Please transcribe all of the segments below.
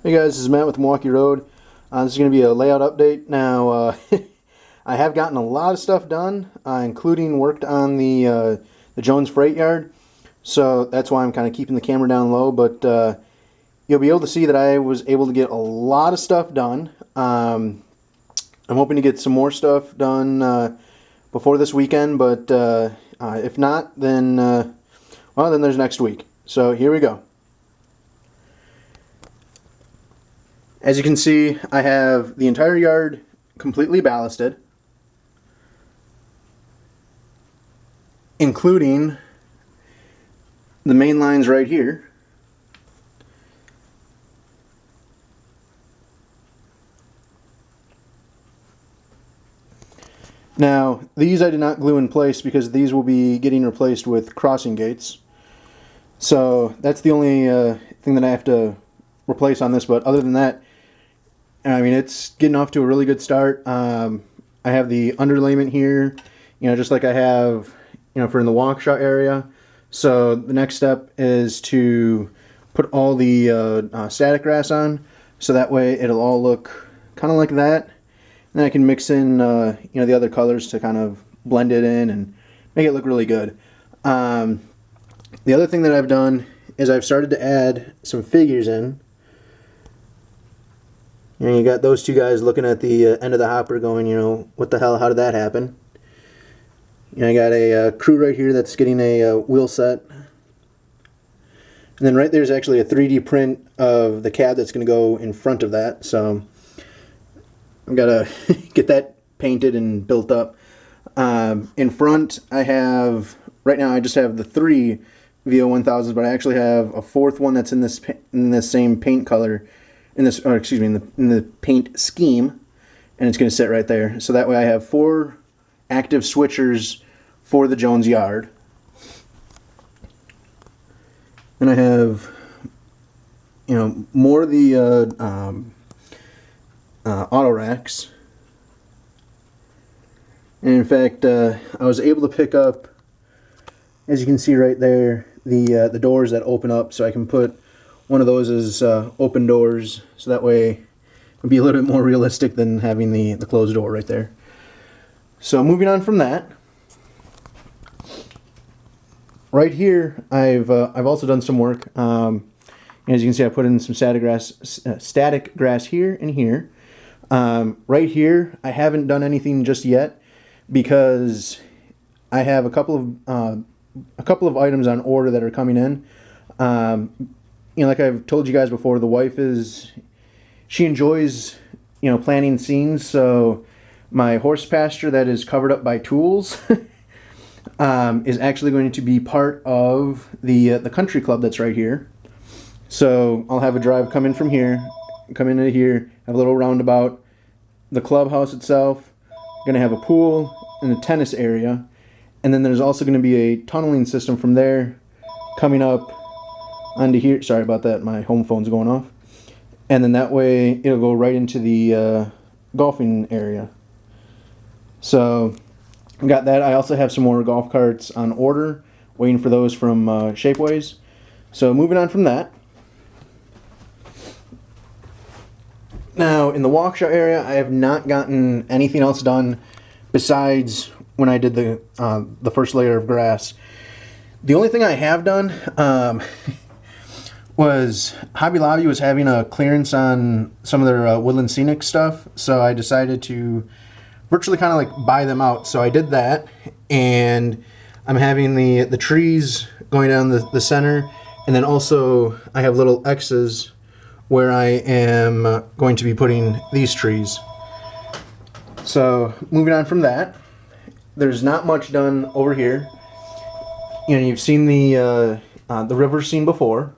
Hey guys, this is Matt with Milwaukee Road. This is going to be a layout update. Now, I have gotten a lot of stuff done, including worked on the Jones Freight Yard. So that's why I'm kind of keeping the camera down low. But you'll be able to see that I was able to get a lot of stuff done. I'm hoping to get some more stuff done before this weekend. But if not, then then there's next week. So here we go. As you can see, I have the entire yard completely ballasted, including the main lines right here. Now, these I did not glue in place because these will be getting replaced with crossing gates. So that's the only thing that I have to replace on this, but other than that, I mean, it's getting off to a really good start. I have the underlayment here, just like I have, for in the Waukesha area. So the next step is to put all the static grass on, so that way it'll all look kind of like that. And then I can mix in, the other colors to kind of blend it in and make it look really good. The other thing that I've done is I've started to add some figures in. And you got those two guys looking at the end of the hopper going, what the hell, how did that happen? I got a crew right here that's getting a wheel set. And then right there's actually a 3D print of the cab that's going to go in front of that. So I've got to get that painted and built up. In front I have, right now I just have the 3 VO1000s, but I actually have a 4th one that's in this same paint color. In the paint scheme, and it's going to sit right there. So that way I have 4 active switchers for the Jones yard. And I have, more of the auto racks. And in fact, I was able to pick up, as you can see right there, the doors that open up, so I can put one of those as open doors, so that way it would be a little bit more realistic than having the closed door right there. So moving on from that, right here I've also done some work. As you can see, I put in some static grass here and here. Right here I haven't done anything just yet because I have a couple of items on order that are coming in. Like I've told you guys before, the wife she enjoys, planting scenes, so my horse pasture that is covered up by tools is actually going to be part of the country club that's right here. So I'll have a drive come in from here, come into here, have a little roundabout, the clubhouse itself, going to have a pool and a tennis area, and then there's also going to be a tunneling system from there coming up onto here. Sorry about that, my home phone's going off. And then that way it'll go right into the golfing area. So I got that. I also have some more golf carts on order, waiting for those from Shapeways. So moving on from that. Now in the Waukesha area, I have not gotten anything else done besides when I did the first layer of grass. The only thing I have done was Hobby Lobby was having a clearance on some of their Woodland Scenic stuff, so I decided to virtually kind of like buy them out. So I did that, and I'm having the trees going down the center, and then also I have little X's where I am going to be putting these trees. So moving on from that, there's not much done over here. You've seen the river scene before.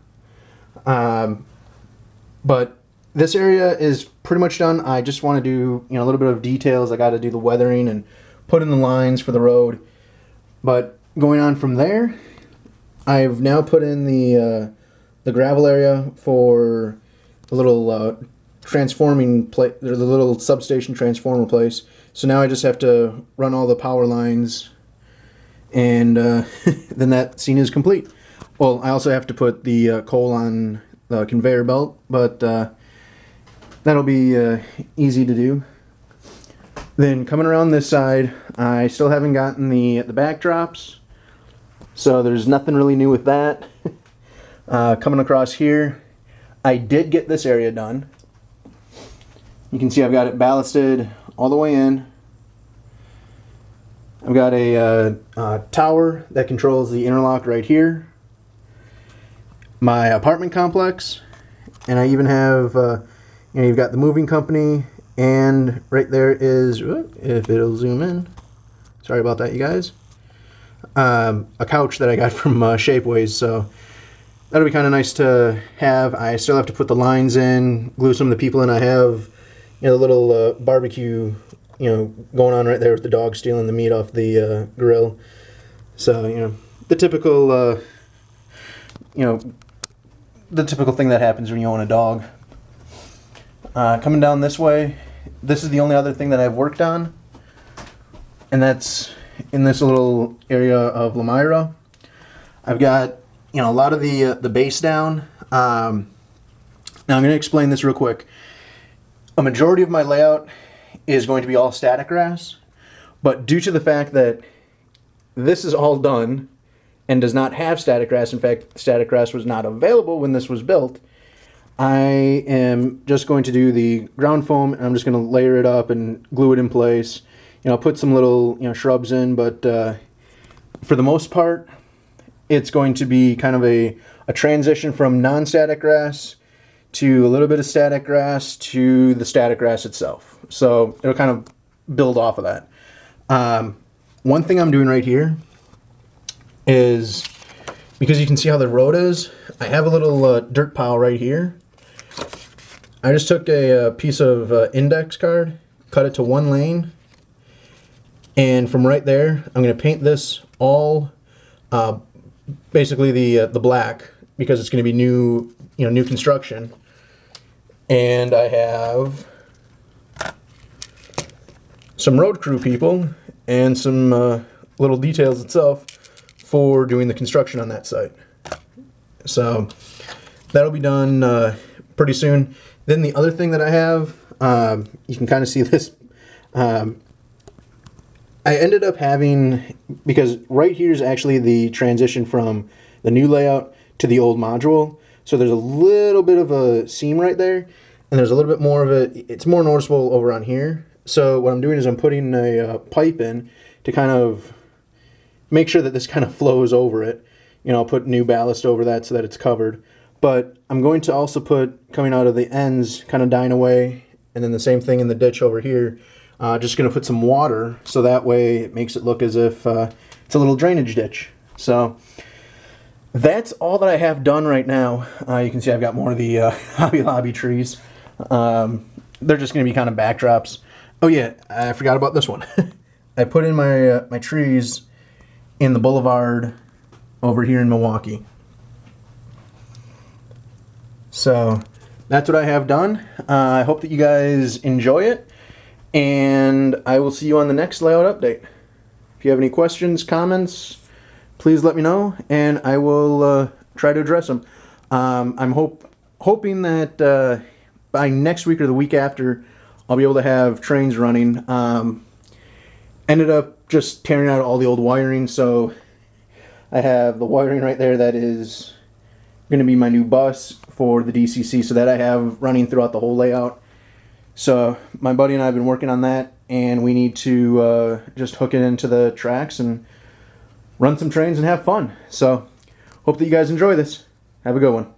But this area is pretty much done. I just want to do a little bit of details. I got to do the weathering and put in the lines for the road. But going on from there, I've now put in the gravel area for the little transforming place, the little substation transformer place. So now I just have to run all the power lines, and then that scene is complete. Well, I also have to put the coal on the conveyor belt, but That'll be easy to do. Then coming around this side, I still haven't gotten the backdrops, so there's nothing really new with that. Coming across here, I did get this area done. You can see I've got it ballasted all the way in. I've got a tower that controls the interlock right here. My apartment complex, and I even have, you've got the moving company, and right there is, if it'll zoom in, sorry about that, you guys, a couch that I got from Shapeways, so that'll be kind of nice to have. I still have to put the lines in, glue some of the people in. I have, the little barbecue, going on right there with the dog stealing the meat off the grill. So, the typical, the typical thing that happens when you own a dog. Coming down this way, this is the only other thing that I've worked on, and that's in this little area of Lamira. I've got, a lot of the base down. Now I'm going to explain this real quick. A majority of my layout is going to be all static grass, but due to the fact that this is all done and does not have static grass, in fact, static grass was not available when this was built, I am just going to do the ground foam, and I'm just going to layer it up and glue it in place. Put some little, shrubs in, but for the most part, it's going to be kind of a transition from non-static grass to a little bit of static grass to the static grass itself. So it'll kind of build off of that. One thing I'm doing right here is, because you can see how the road is, I have a little dirt pile right here. I just took a piece of index card, cut it to one lane, and from right there, I'm going to paint this all, basically the black, because it's going to be new, new construction. And I have some road crew people and some little details itself for doing the construction on that site. So that'll be done pretty soon. Then the other thing that I have, you can kind of see this. I ended up having, because right here is actually the transition from the new layout to the old module. So there's a little bit of a seam right there, and there's a little bit more of it. It's more noticeable over on here. So what I'm doing is I'm putting a pipe in to kind of make sure that this kind of flows over it. I'll put new ballast over that so that it's covered. But I'm going to also put, coming out of the ends, kind of dying away, and then the same thing in the ditch over here. Just going to put some water, so that way it makes it look as if it's a little drainage ditch. So that's all that I have done right now. You can see I've got more of the Hobby Lobby trees. They're just going to be kind of backdrops. Oh yeah, I forgot about this one. I put in my my trees in the boulevard over here in Milwaukee. So that's what I have done. I hope that you guys enjoy it, and I will see you on the next layout update. If you have any questions, comments, please let me know, and I will try to address them. I'm hoping that by next week or the week after, I'll be able to have trains running. Ended up just tearing out all the old wiring, so I have the wiring right there that is going to be my new bus for the DCC, so that I have running throughout the whole layout. So my buddy and I have been working on that, and we need to just hook it into the tracks and run some trains and have fun. So hope that you guys enjoy this. Have a good one.